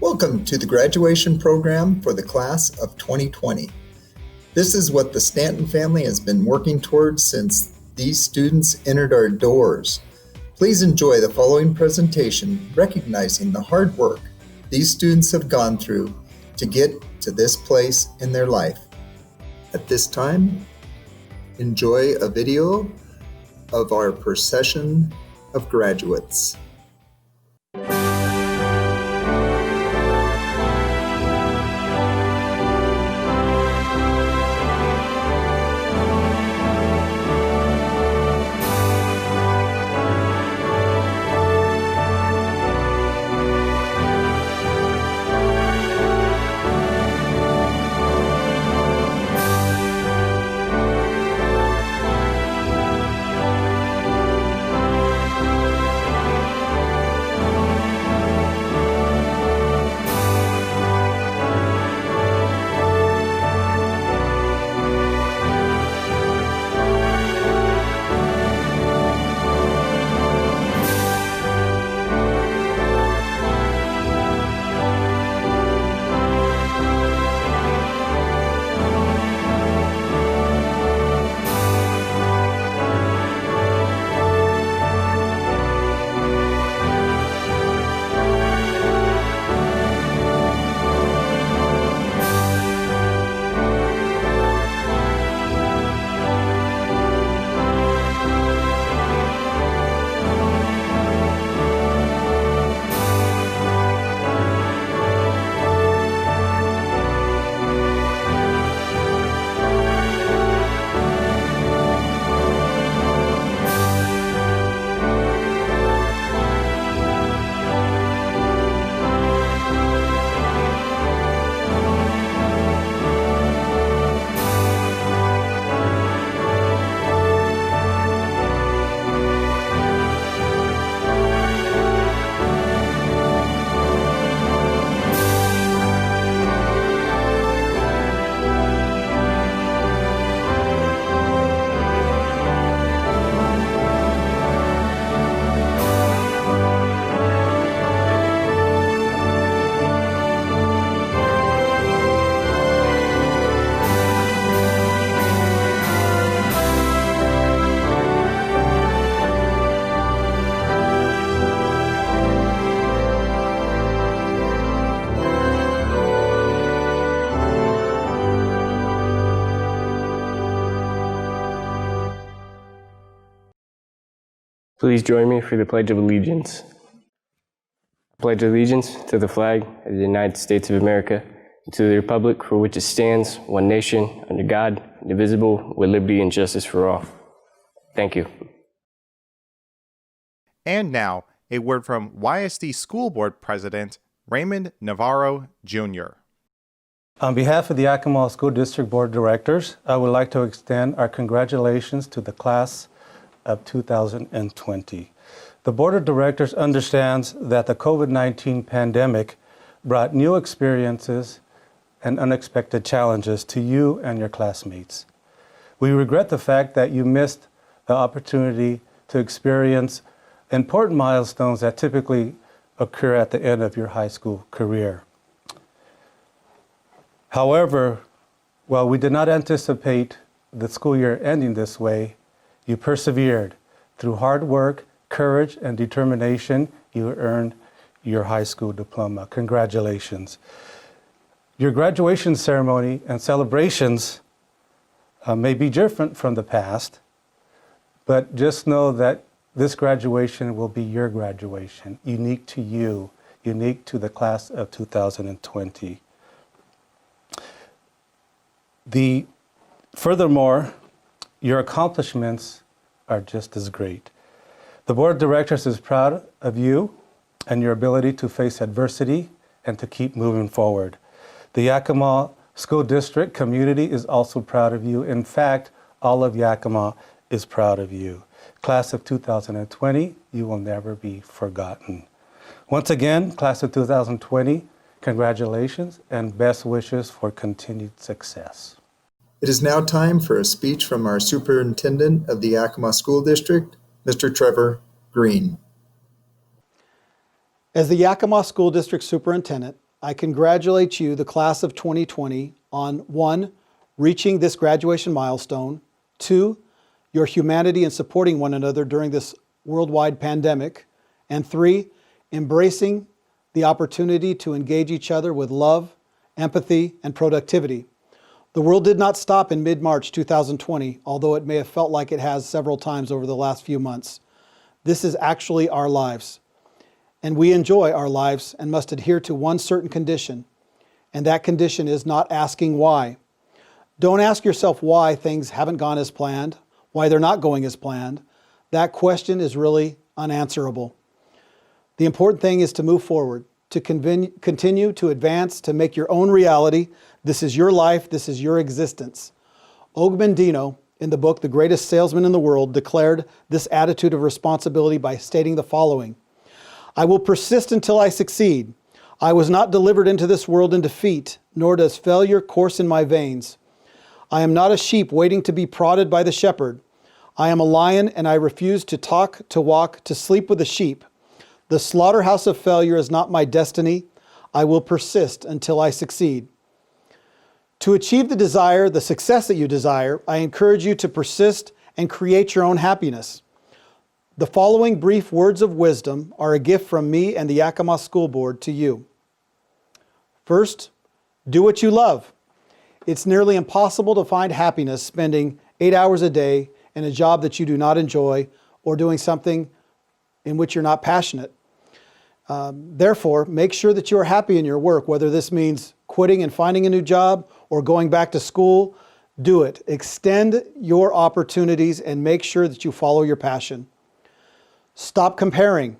Welcome to the graduation program for the class of 2020. This is what the Stanton family has been working towards since these students entered our doors. Please enjoy the following presentation recognizing the hard work these students have gone through to get to this place in their life. At this time, enjoy a video of our procession of graduates. Please join me for the Pledge of Allegiance. I pledge allegiance to the flag of the United States of America and to the republic for which it stands, one nation, under God, indivisible, with liberty and justice for all. Thank you. And now, a word from YSD School Board President Raymond Navarro, Jr. On behalf of the Yakima School District Board of Directors, I would like to extend our congratulations to the class of 2020. The Board of Directors understands that the COVID-19 pandemic brought new experiences and unexpected challenges to you and your classmates. We regret the fact that you missed the opportunity to experience important milestones that typically occur at the end of your high school career. However, while we did not anticipate the school year ending this way, you persevered. Through hard work, courage, and determination, you earned your high school diploma. Congratulations. Your graduation ceremony and celebrations may be different from the past, but just know that this graduation will be your graduation, unique to you, unique to the class of 2020. Furthermore, your accomplishments are just as great. The Board of Directors is proud of you and your ability to face adversity and to keep moving forward. The Yakima School District community is also proud of you. In fact, all of Yakima is proud of you. Class of 2020, you will never be forgotten. Once again, class of 2020, congratulations and best wishes for continued success. It is now time for a speech from our Superintendent of the Yakima School District, Mr. Trevor Green. As the Yakima School District Superintendent, I congratulate you, the class of 2020, on 1, reaching this graduation milestone, 2, your humanity in supporting one another during this worldwide pandemic, and 3, embracing the opportunity to engage each other with love, empathy, and productivity. The world did not stop in mid-March 2020, although it may have felt like it has several times over the last few months. This is actually our lives. And we enjoy our lives and must adhere to one certain condition, and that condition is not asking why. Don't ask yourself why things haven't gone as planned, why they're not going as planned. That question is really unanswerable. The important thing is to move forward, to continue to advance, to make your own reality. This is your life, this is your existence. Ogmandino, in the book The Greatest Salesman in the World, declared this attitude of responsibility by stating the following: I will persist until I succeed. I was not delivered into this world in defeat, nor does failure course in my veins. I am not a sheep waiting to be prodded by the shepherd. I am a lion, and I refuse to talk, to walk, to sleep with the sheep. The slaughterhouse of failure is not my destiny. I will persist until I succeed. To achieve the success that you desire, I encourage you to persist and create your own happiness. The following brief words of wisdom are a gift from me and the Yakima School Board to you. First, do what you love. It's nearly impossible to find happiness spending 8 hours a day in a job that you do not enjoy or doing something in which you're not passionate. Therefore, make sure that you are happy in your work, whether this means quitting and finding a new job or going back to school. Do it. Extend your opportunities and make sure that you follow your passion. Stop comparing.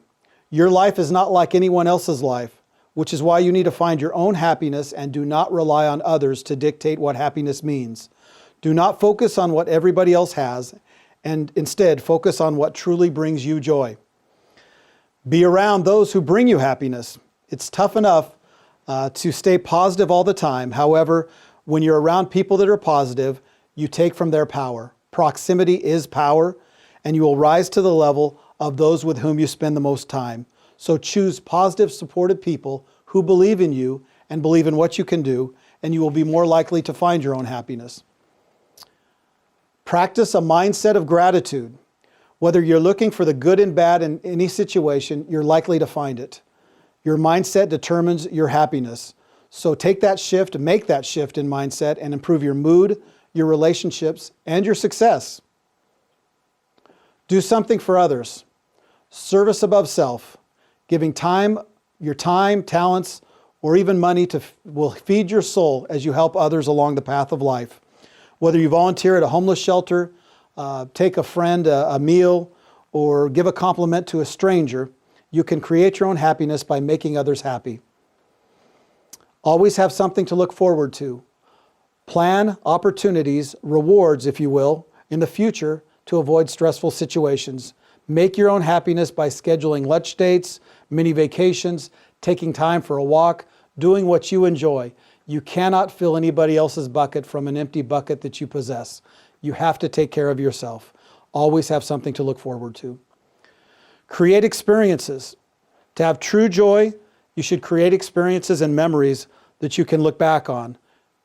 Your life is not like anyone else's life, which is why you need to find your own happiness and do not rely on others to dictate what happiness means. Do not focus on what everybody else has, and instead focus on what truly brings you joy. Be around those who bring you happiness. It's tough enough to stay positive all the time. However, when you're around people that are positive, you take from their power. Proximity is power, and you will rise to the level of those with whom you spend the most time. So choose positive, supportive people who believe in you and believe in what you can do, and you will be more likely to find your own happiness. Practice a mindset of gratitude. Whether you're looking for the good and bad in any situation, you're likely to find it. Your mindset determines your happiness. So take that shift, make that shift in mindset, and improve your mood, your relationships, and your success. Do something for others. Service above self. Giving time, your time, talents, or even money will feed your soul as you help others along the path of life. Whether you volunteer at a homeless shelter, take a friend a meal, or give a compliment to a stranger, you can create your own happiness by making others happy. Always have something to look forward to. Plan opportunities, rewards, if you will, in the future to avoid stressful situations. Make your own happiness by scheduling lunch dates, mini vacations, taking time for a walk, doing what you enjoy. You cannot fill anybody else's bucket from an empty bucket that you possess. You have to take care of yourself. Always have something to look forward to. Create experiences. To have true joy, you should create experiences and memories that you can look back on.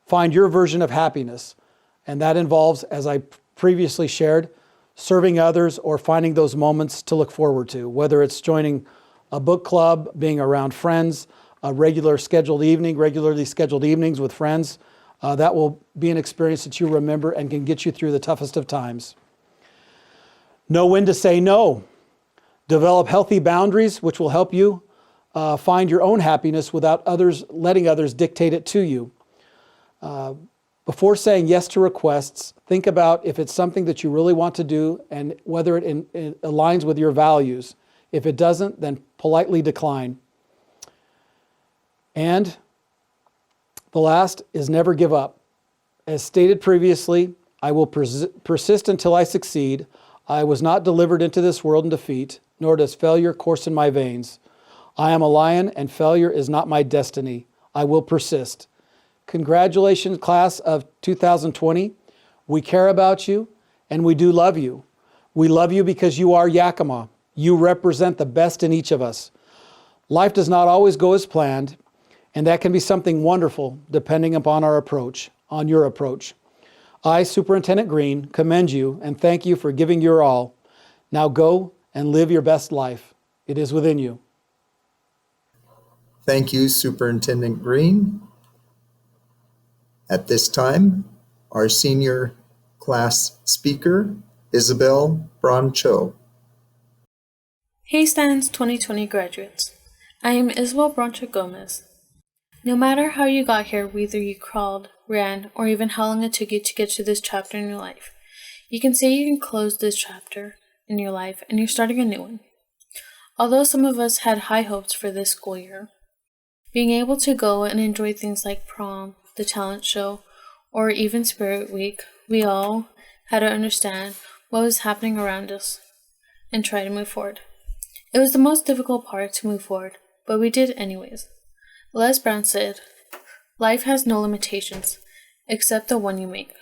Find your version of happiness. And that involves, as I previously shared, serving others or finding those moments to look forward to, whether it's joining a book club, being around friends, a regularly scheduled evenings with friends. That will be an experience that you remember and can get you through the toughest of times. Know when to say no. Develop healthy boundaries, which will help you find your own happiness without letting others dictate it to you. Before saying yes to requests, think about if it's something that you really want to do and whether it aligns with your values. If it doesn't, then politely decline. And the last is never give up. As stated previously, I will persist until I succeed. I was not delivered into this world in defeat, nor does failure course in my veins. I am a lion, and failure is not my destiny. I will persist. Congratulations, class of 2020. We care about you, and we do love you. We love you because you are Yakima. You represent the best in each of us. Life does not always go as planned, And that can be something wonderful depending upon our approach, on your approach. I, Superintendent Green, commend you and thank you for giving your all. Now go and live your best life. It is within you. Thank you, Superintendent Green. At this time, our senior class speaker, Isabel Broncho. Hey Stanton's 2020 graduates. I am Isabel Broncho Gomez. No matter how you got here, whether you crawled, ran, or even how long it took you to get to this chapter in your life, you can say you can close this chapter in your life and you're starting a new one. Although some of us had high hopes for this school year, being able to go and enjoy things like prom, the talent show, or even Spirit Week, we all had to understand what was happening around us and try to move forward. It was the most difficult part to move forward, but we did anyways. Les Brown said, "Life has no limitations, except the one you make."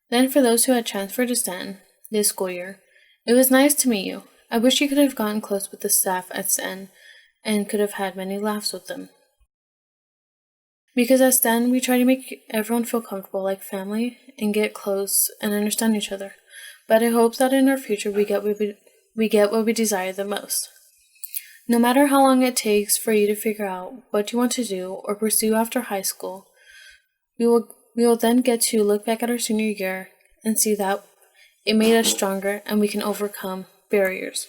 Then for those who had transferred to Stanton this school year, it was nice to meet you. I wish you could have gotten close with the staff at Stanton and could have had many laughs with them. Because at Stanton, we try to make everyone feel comfortable like family and get close and understand each other. But I hope that in our future we get what we desire the most. No matter how long it takes for you to figure out what you want to do or pursue after high school, we will then get to look back at our senior year and see that it made us stronger and we can overcome barriers.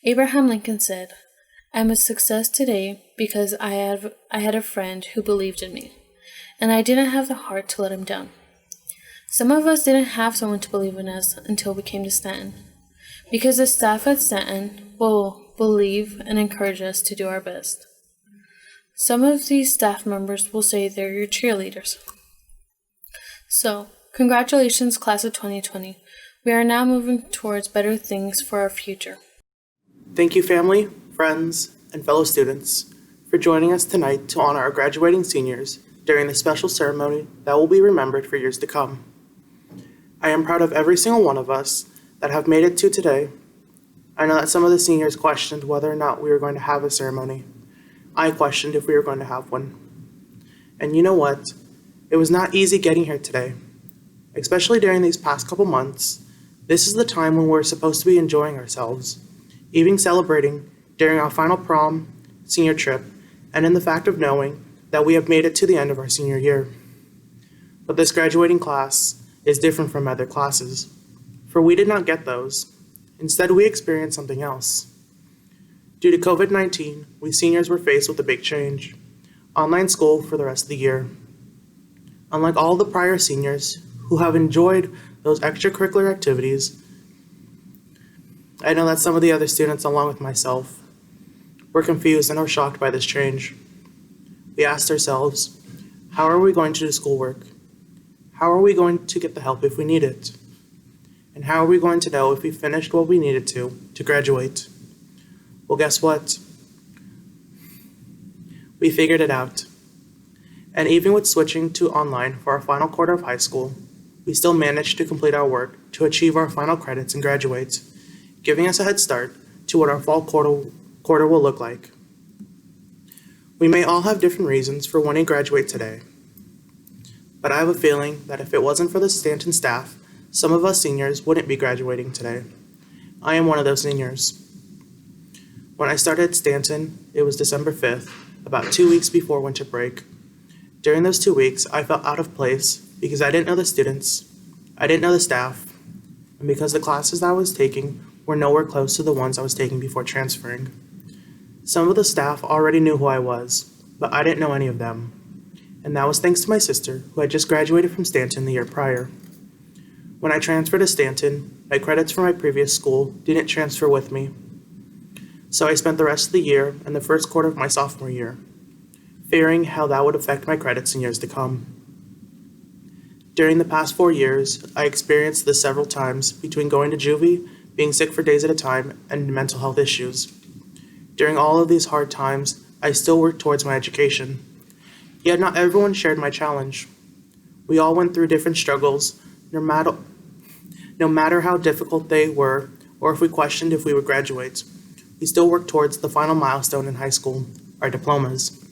Abraham Lincoln said, "I'm a success today because I had a friend who believed in me, and I didn't have the heart to let him down." Some of us didn't have someone to believe in us until we came to Stanton, because the staff at Stanton will believe and encourage us to do our best. Some of these staff members will say they're your cheerleaders. So, congratulations, class of 2020. We are now moving towards better things for our future. Thank you, family, friends, and fellow students, for joining us tonight to honor our graduating seniors during this special ceremony that will be remembered for years to come. I am proud of every single one of us that have made it to today. I know that some of the seniors questioned whether or not we were going to have a ceremony. I questioned if we were going to have one. And you know what? It was not easy getting here today. Especially during these past couple months, this is the time when we're supposed to be enjoying ourselves, even celebrating during our final prom, senior trip, and in the fact of knowing that we have made it to the end of our senior year. But this graduating class is different from other classes, for we did not get those. Instead, we experienced something else. Due to COVID-19, we seniors were faced with a big change: online school for the rest of the year. Unlike all the prior seniors who have enjoyed those extracurricular activities, I know that some of the other students, along with myself, were confused and were shocked by this change. We asked ourselves, how are we going to do schoolwork? How are we going to get the help if we need it? And how are we going to know if we finished what we needed to graduate? Well, guess what? We figured it out. And even with switching to online for our final quarter of high school, we still managed to complete our work to achieve our final credits and graduate, giving us a head start to what our fall quarter will look like. We may all have different reasons for wanting to graduate today, but I have a feeling that if it wasn't for the Stanton staff, some of us seniors wouldn't be graduating today. I am one of those seniors. When I started at Stanton, it was December 5th, about 2 weeks before winter break. During those 2 weeks, I felt out of place because I didn't know the students, I didn't know the staff, and because the classes that I was taking were nowhere close to the ones I was taking before transferring. Some of the staff already knew who I was, but I didn't know any of them. And that was thanks to my sister, who had just graduated from Stanton the year prior. When I transferred to Stanton, my credits from my previous school didn't transfer with me. So I spent the rest of the year and the first quarter of my sophomore year, fearing how that would affect my credits in years to come. During the past 4 years, I experienced this several times between going to juvie, being sick for days at a time, and mental health issues. During all of these hard times, I still worked towards my education. Yet not everyone shared my challenge. We all went through different struggles, no matter how difficult they were, or if we questioned if we would graduate. We still worked towards the final milestone in high school, our diplomas.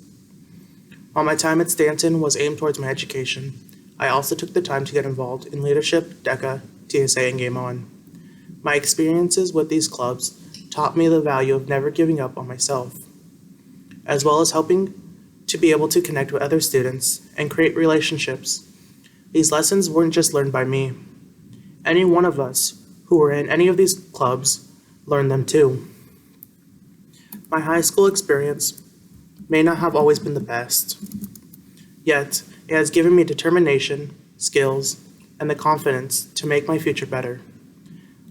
While my time at Stanton was aimed towards my education, I also took the time to get involved in leadership, DECA, TSA, and Game On. My experiences with these clubs taught me the value of never giving up on myself, as well as helping to be able to connect with other students and create relationships. These lessons weren't just learned by me. Any one of us who were in any of these clubs learned them too. My high school experience may not have always been the best, yet it has given me determination, skills, and the confidence to make my future better.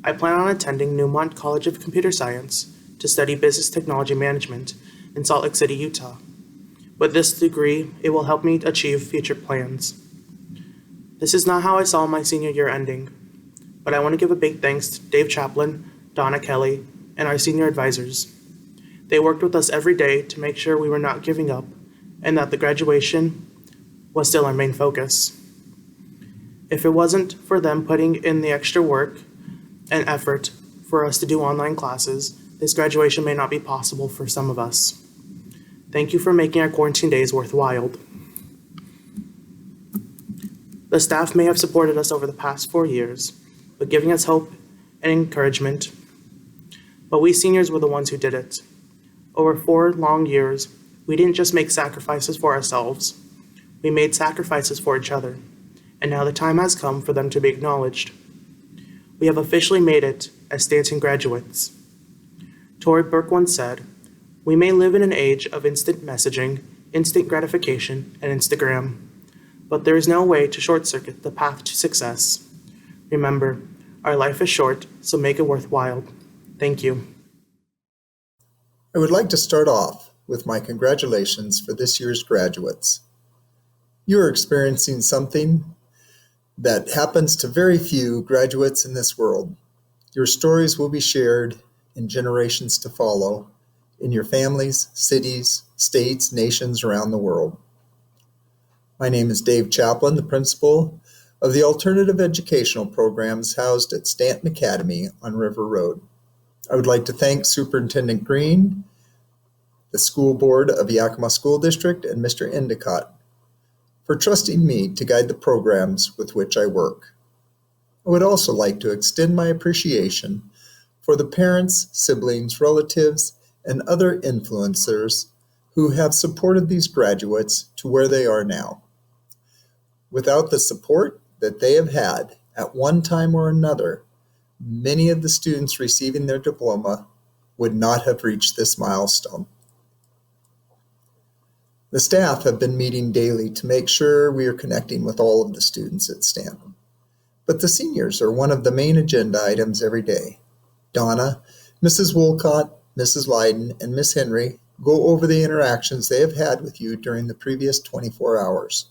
I plan on attending Newmont College of Computer Science to study Business Technology Management in Salt Lake City, Utah. With this degree, it will help me achieve future plans. This is not how I saw my senior year ending, but I want to give a big thanks to Dave Chaplin, Donna Kelly, and our senior advisors. They worked with us every day to make sure we were not giving up and that the graduation was still our main focus. If it wasn't for them putting in the extra work and effort for us to do online classes, this graduation may not be possible for some of us. Thank you for making our quarantine days worthwhile. The staff may have supported us over the past 4 years, but giving us hope and encouragement. But we seniors were the ones who did it. Over 4 long years, we didn't just make sacrifices for ourselves, we made sacrifices for each other, and now the time has come for them to be acknowledged. We have officially made it as Stanton graduates. Tory Burke once said, "We may live in an age of instant messaging, instant gratification, and Instagram, but there is no way to short-circuit the path to success. Remember, our life is short, so make it worthwhile." Thank you. I would like to start off with my congratulations for this year's graduates. You are experiencing something that happens to very few graduates in this world. Your stories will be shared in generations to follow in your families, cities, states, nations around the world. My name is Dave Chaplin, the principal of the alternative educational programs housed at Stanton Academy on River Road. I would like to thank Superintendent Green, the school board of Yakima School District, and Mr. Endicott for trusting me to guide the programs with which I work. I would also like to extend my appreciation for the parents, siblings, relatives, and other influencers who have supported these graduates to where they are now. Without the support that they have had at one time or another, many of the students receiving their diploma would not have reached this milestone. The staff have been meeting daily to make sure we are connecting with all of the students at Stanton. But the seniors are one of the main agenda items every day. Donna, Mrs. Wolcott, Mrs. Lyden, and Miss Henry go over the interactions they have had with you during the previous 24 hours.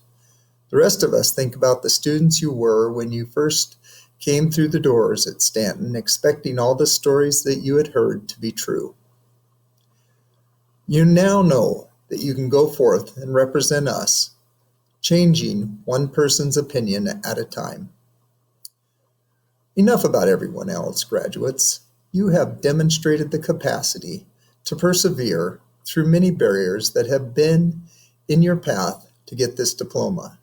The rest of us think about the students you were when you first came through the doors at Stanton, expecting all the stories that you had heard to be true. You now know that you can go forth and represent us, changing one person's opinion at a time. Enough about everyone else, graduates. You have demonstrated the capacity to persevere through many barriers that have been in your path to get this diploma.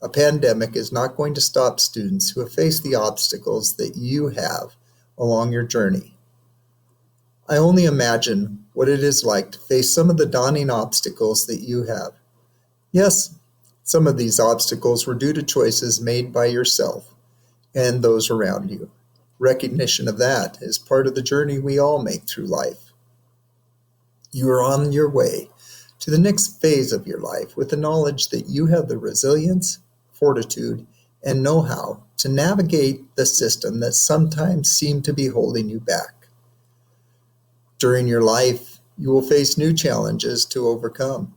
A pandemic is not going to stop students who have faced the obstacles that you have along your journey. I only imagine what it is like to face some of the daunting obstacles that you have. Yes, some of these obstacles were due to choices made by yourself and those around you. Recognition of that is part of the journey we all make through life. You are on your way to the next phase of your life with the knowledge that you have the resilience, fortitude, and know-how to navigate the system that sometimes seems to be holding you back. During your life, you will face new challenges to overcome.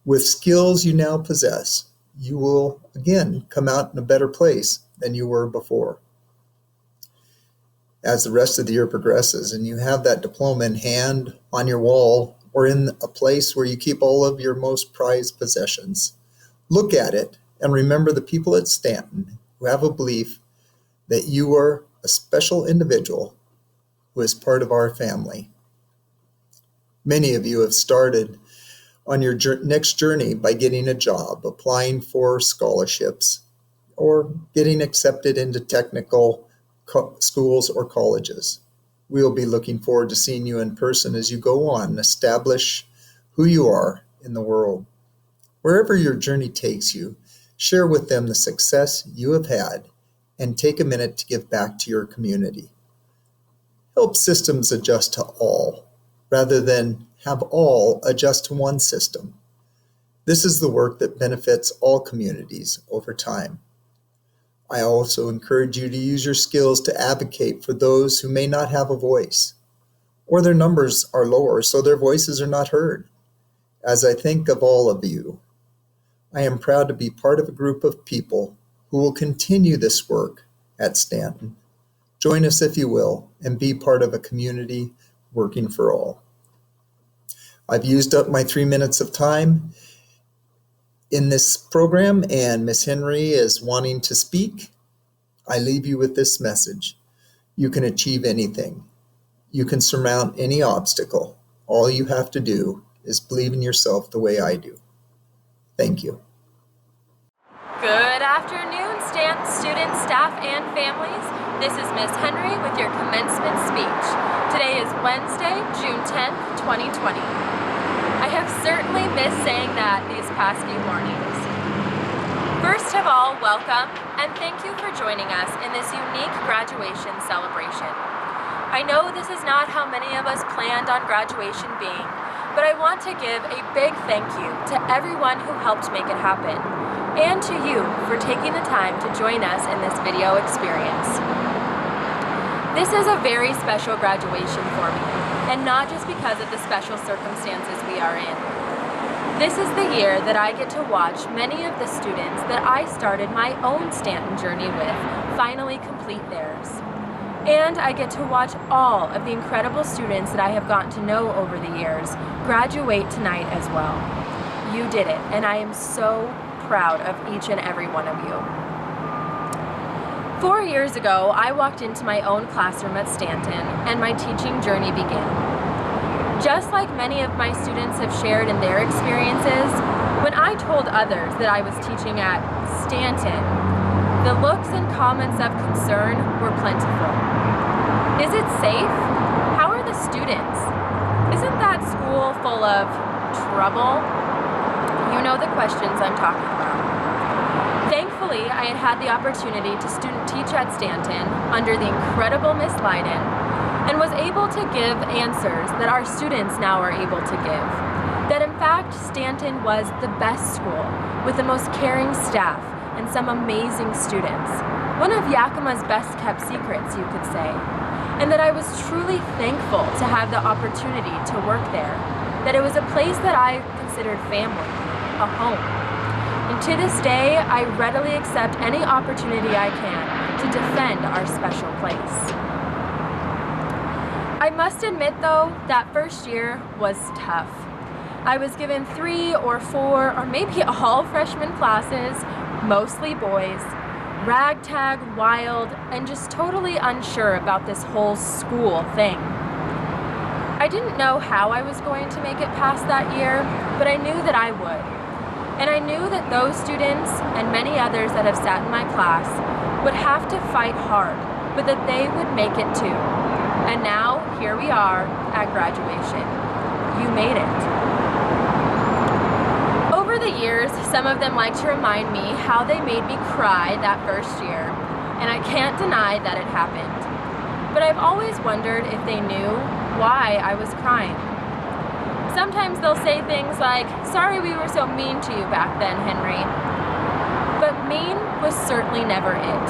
With skills you now possess, you will again come out in a better place than you were before. As the rest of the year progresses and you have that diploma in hand, on your wall, or in a place where you keep all of your most prized possessions, look at it and remember the people at Stanton who have a belief that you are a special individual who is part of our family. Many of you have started on your next journey by getting a job, applying for scholarships, or getting accepted into technical schools or colleges. We'll be looking forward to seeing you in person as you go on and establish who you are in the world. Wherever your journey takes you, share with them the success you have had and take a minute to give back to your community. Help systems adjust to all, rather than have all adjust to one system. This is the work that benefits all communities over time. I also encourage you to use your skills to advocate for those who may not have a voice, or their numbers are lower so their voices are not heard. As I think of all of you, I am proud to be part of a group of people who will continue this work at Stanton. Join us if you will, and be part of a community working for all. I've used up my 3 minutes of time in this program, and Miss Henry is wanting to speak. I leave you with this message. You can achieve anything. You can surmount any obstacle. All you have to do is believe in yourself the way I do. Thank you. Good afternoon, Stanton students, staff, and families. This is Miss Henry with your commencement speech. Today is Wednesday, June 10th, 2020. I have certainly missed saying that these past few mornings. First of all, welcome, and thank you for joining us in this unique graduation celebration. I know this is not how many of us planned on graduation being, but I want to give a big thank you to everyone who helped make it happen, and to you for taking the time to join us in this video experience. This is a very special graduation for me, and not just because of the special circumstances we are in. This is the year that I get to watch many of the students that I started my own Stanton journey with finally complete theirs. And I get to watch all of the incredible students that I have gotten to know over the years graduate tonight as well. You did it, and I am so proud of each and every one of you. 4 years ago, I walked into my own classroom at Stanton, and my teaching journey began. Just like many of my students have shared in their experiences, when I told others that I was teaching at Stanton, the looks and comments of concern were plentiful. Is it safe? How are the students? Isn't that school full of trouble? You know the questions I'm talking about. Thankfully, I had the opportunity to student teach at Stanton under the incredible Miss Leiden, and was able to give answers that our students now are able to give. That in fact, Stanton was the best school with the most caring staff and some amazing students. One of Yakima's best kept secrets, you could say. And that I was truly thankful to have the opportunity to work there. That it was a place that I considered family, a home. And to this day, I readily accept any opportunity I can to defend our special place. I must admit though, that first year was tough. I was given 3 or 4 or maybe all freshman classes, mostly boys, ragtag, wild, and just totally unsure about this whole school thing. I didn't know how I was going to make it past that year, but I knew that I would. And I knew that those students and many others that have sat in my class would have to fight hard, but that they would make it too. And now, here we are at graduation. You made it. Over the years, some of them like to remind me how they made me cry that first year, and I can't deny that it happened. But I've always wondered if they knew why I was crying. Sometimes they'll say things like, "Sorry we were so mean to you back then, Henry." But mean was certainly never it.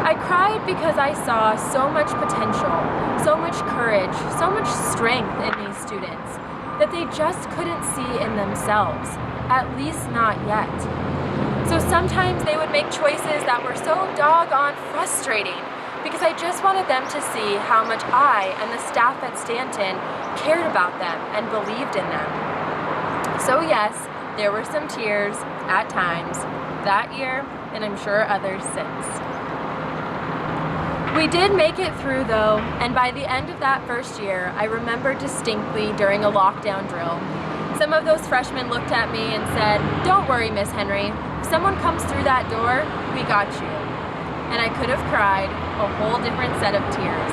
I cried because I saw so much potential, so much courage, so much strength in these students that they just couldn't see in themselves, at least not yet. So sometimes they would make choices that were so doggone frustrating because I just wanted them to see how much I and the staff at Stanton cared about them and believed in them. So yes, there were some tears at times that year, and I'm sure others since. We did make it through though, and by the end of that first year, I remember distinctly during a lockdown drill Some of those freshmen looked at me and said, "Don't worry, Miss Henry. If someone comes through that door, we got you." And I could have cried a whole different set of tears.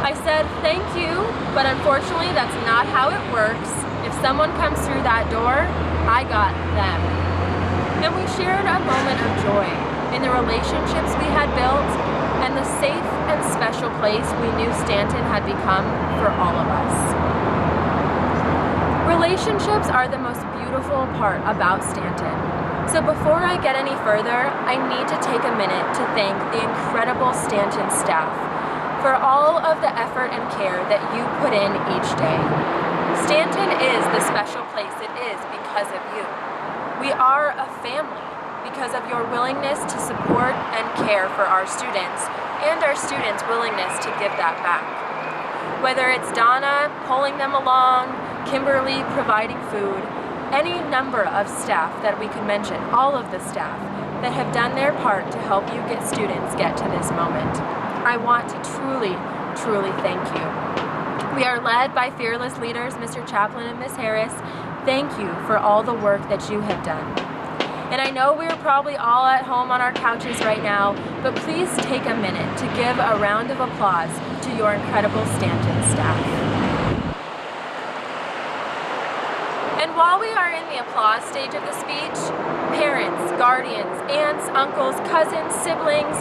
I said, "Thank you, but unfortunately that's not how it works. If someone comes through that door, I got them." And we shared a moment of joy in the relationships we had built and the safe and special place we knew Stanton had become for all of us. Relationships are the most beautiful part about Stanton. So before I get any further, I need to take a minute to thank the incredible Stanton staff for all of the effort and care that you put in each day. Stanton is the special place it is because of you. We are a family because of your willingness to support and care for our students and our students' willingness to give that back. Whether it's Donna pulling them along, Kimberly providing food, any number of staff that we could mention, all of the staff that have done their part to help you students get to this moment. I want to truly, truly thank you. We are led by fearless leaders, Mr. Chaplin and Ms. Harris. Thank you for all the work that you have done. And I know we're probably all at home on our couches right now, but please take a minute to give a round of applause to your incredible Stanton staff. And while we are in the applause stage of the speech, parents, guardians, aunts, uncles, cousins, siblings,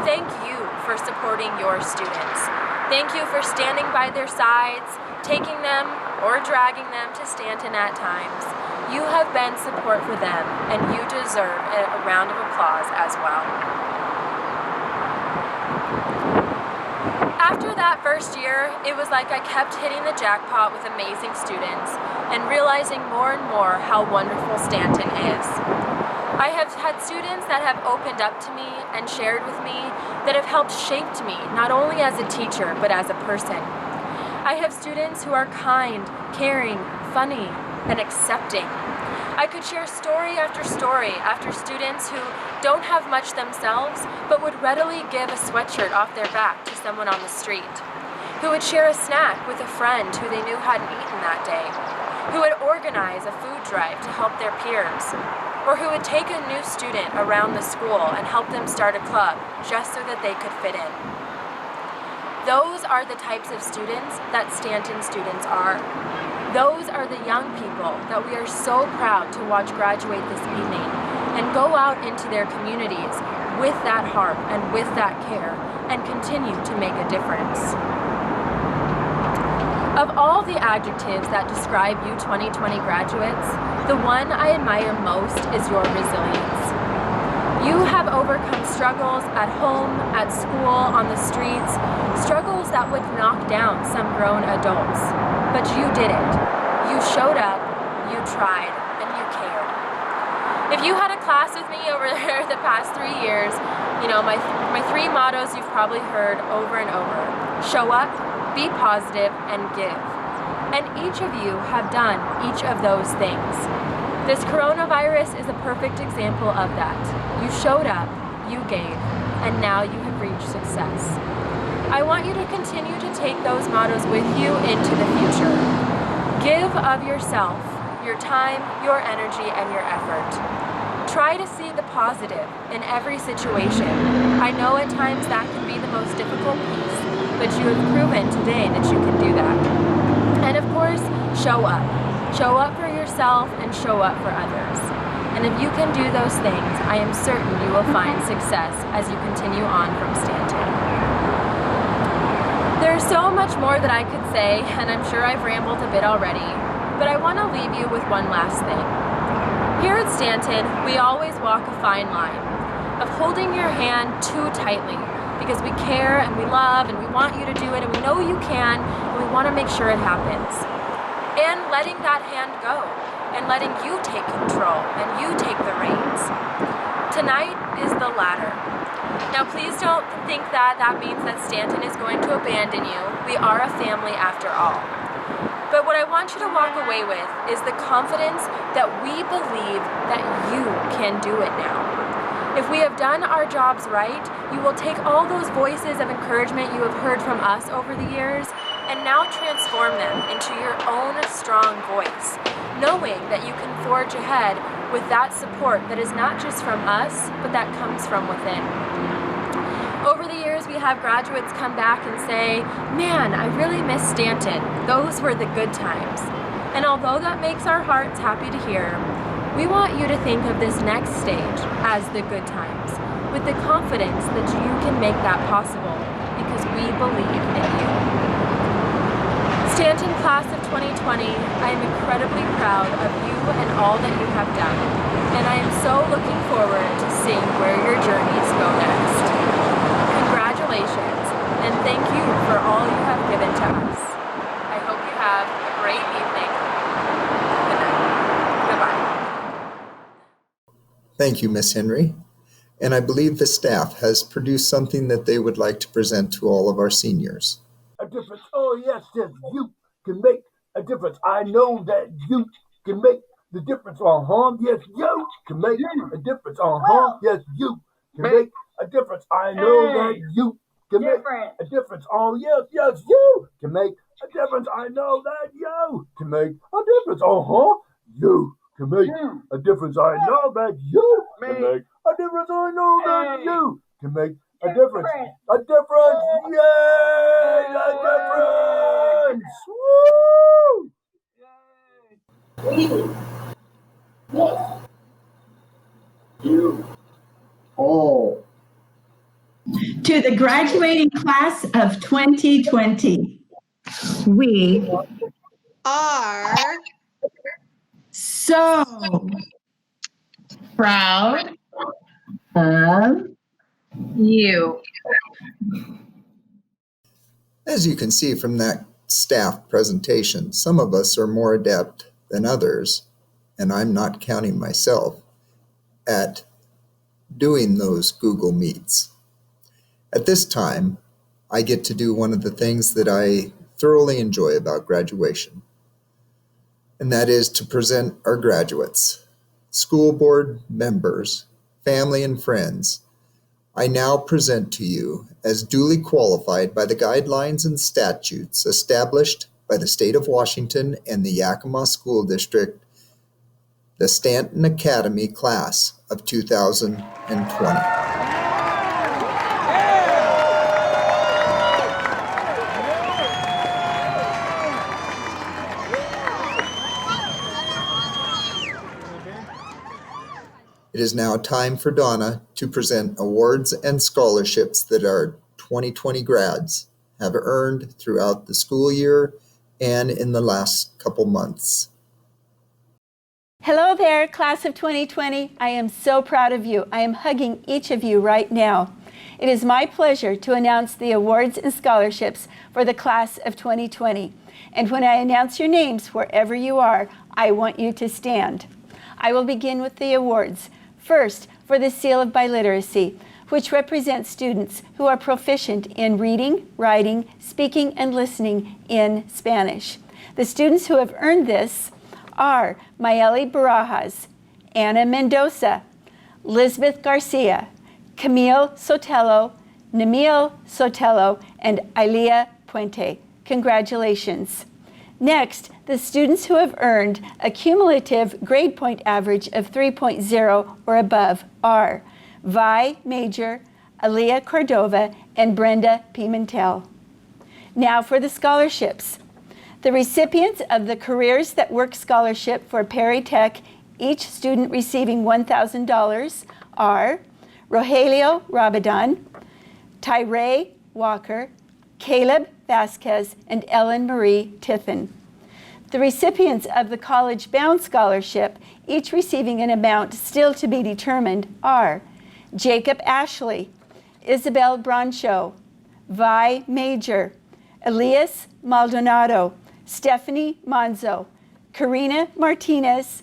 thank you for supporting your students. Thank you for standing by their sides, taking them or dragging them to Stanton at times. You have been support for them, and you deserve a round of applause as well. After that first year, it was like I kept hitting the jackpot with amazing students and realizing more and more how wonderful Stanton is. I have had students that have opened up to me and shared with me that have helped shape me, not only as a teacher, but as a person. I have students who are kind, caring, funny, and accepting. I could share story after students who don't have much themselves, but would readily give a sweatshirt off their back to someone on the street, who would share a snack with a friend who they knew hadn't eaten that day, who would organize a food drive to help their peers, or who would take a new student around the school and help them start a club just so that they could fit in. Those are the types of students that Stanton students are. Those are the young people that we are so proud to watch graduate this evening and go out into their communities with that heart and with that care and continue to make a difference. Of all the adjectives that describe you 2020 graduates, the one I admire most is your resilience. You have overcome struggles at home, at school, on the streets, struggles that would knock down some grown adults. But you did it. You showed up, you tried, and you cared. If you had a class with me over there the past 3 years, you know, my 3 mottos you've probably heard over and over. Show up, be positive, and give. And each of you have done each of those things. This coronavirus is a perfect example of that. You showed up, you gave, and now you have reached success. I want you to continue to take those mottos with you into the future. Give of yourself, your time, your energy, and your effort. Try to see the positive in every situation. I know at times that can be the most difficult piece, but you have proven today that you can do that. And of course, show up. Show up for yourself and show up for others. And if you can do those things, I am certain you will find success as you continue on from Stanton. There's so much more that I could say, and I'm sure I've rambled a bit already, but I want to leave you with one last thing. Here at Stanton, we always walk a fine line of holding your hand too tightly because we care and we love and we want you to do it and we know you can and we want to make sure it happens. And letting that hand go and letting you take control and you take the reins. Tonight is the latter. Now please don't think that means that Stanton is going to abandon you. We are a family after all. But what I want you to walk away with is the confidence that we believe that you can do it now. If we have done our jobs right, you will take all those voices of encouragement you have heard from us over the years and now transform them into your own strong voice, knowing that you can forge ahead with that support that is not just from us, but that comes from within. Over the years, we have graduates come back and say, "Man, I really miss Stanton. Those were the good times." And although that makes our hearts happy to hear, we want you to think of this next stage as the good times, with the confidence that you can make that possible, because we believe in you. Stanton Class of 2020, I am incredibly proud of you and all that you have done, and I am so looking forward to seeing where your journeys go next. Congratulations, and thank you for all you have given to us. I hope you have a great evening. Good night. Goodbye. Thank you, Miss Henry. And I believe the staff has produced something that they would like to present to all of our seniors. A difference. Oh, yes, you can make a difference. I know that you can make the difference. Yes, you can make a difference. Yes, you can make a difference. I know that you can make a difference. Oh, yes, you can make a difference. I know that you can make a difference. You can make a difference. I know that you can make a difference. I know that you can make a difference. A difference. Yay! A difference. Woo! You all. To the graduating class of 2020, we are so proud of you. As you can see from that staff presentation, some of us are more adept than others, and I'm not counting myself, at doing those Google Meets. At this time, I get to do one of the things that I thoroughly enjoy about graduation, and that is to present our graduates, school board members, family, and friends. I now present to you, as duly qualified by the guidelines and statutes established by the state of Washington and the Yakima School District, the Stanton Academy Class of 2020. It is now time for Donna to present awards and scholarships that our 2020 grads have earned throughout the school year and in the last couple months. Hello there, class of 2020. I am so proud of you. I am hugging each of you right now. It is my pleasure to announce the awards and scholarships for the class of 2020. And when I announce your names, wherever you are, I want you to stand. I will begin with the awards. First, for the Seal of Biliteracy, which represents students who are proficient in reading, writing, speaking, and listening in Spanish. The students who have earned this are Mayeli Barajas, Anna Mendoza, Lisbeth Garcia, Camille Sotelo, Namil Sotelo, and Ailia Puente. Congratulations. Next, the students who have earned a cumulative grade point average of 3.0 or above are Vi Major, Aaliyah Cordova, and Brenda Pimentel. Now for the scholarships. The recipients of the Careers That Work Scholarship for Perry Tech, each student receiving $1,000, are Rogelio Rabadon, Tyree Walker, Caleb Vasquez, and Ellen Marie Tiffin. The recipients of the College Bound Scholarship, each receiving an amount still to be determined, are Jacob Ashley, Isabel Broncho, Vi Major, Elias Maldonado, Stephanie Manzo, Karina Martinez,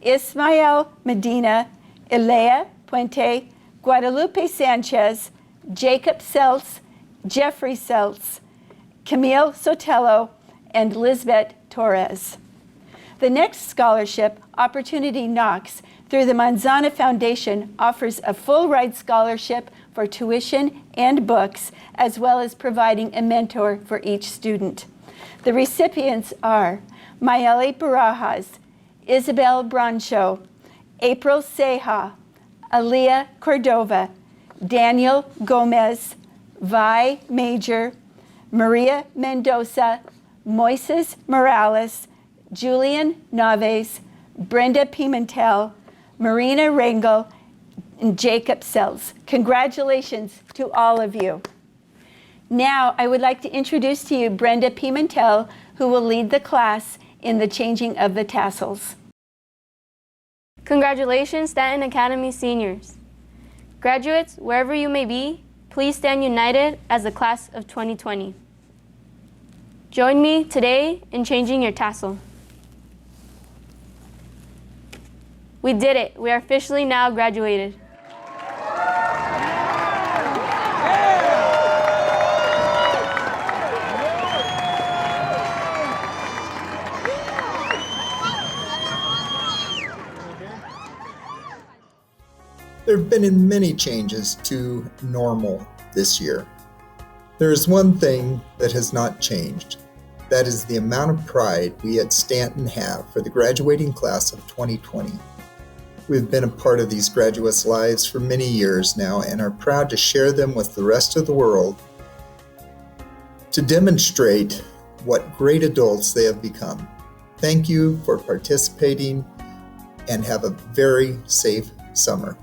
Ismael Medina, Elea Puente, Guadalupe Sanchez, Jacob Seltz, Jeffrey Seltz, Camille Sotelo, and Lisbeth Torres. The next scholarship, Opportunity Knox, through the Manzana Foundation, offers a full ride scholarship for tuition and books, as well as providing a mentor for each student. The recipients are Mayeli Barajas, Isabel Broncho, April Ceja, Aaliyah Cordova, Daniel Gomez, Vi Major, Maria Mendoza, Moises Morales, Julian Naves, Brenda Pimentel, Marina Rangel, and Jacob Sells. Congratulations to all of you. Now, I would like to introduce to you Brenda Pimentel, who will lead the class in the changing of the tassels. Congratulations, Stanton Academy seniors. Graduates, wherever you may be, please stand united as the class of 2020. Join me today in changing your tassel. We did it. We are officially now graduated. There have been many changes to normal this year. There is one thing that has not changed. That is the amount of pride we at Stanton have for the graduating class of 2020. We've been a part of these graduates' lives for many years now and are proud to share them with the rest of the world to demonstrate what great adults they have become. Thank you for participating and have a very safe summer.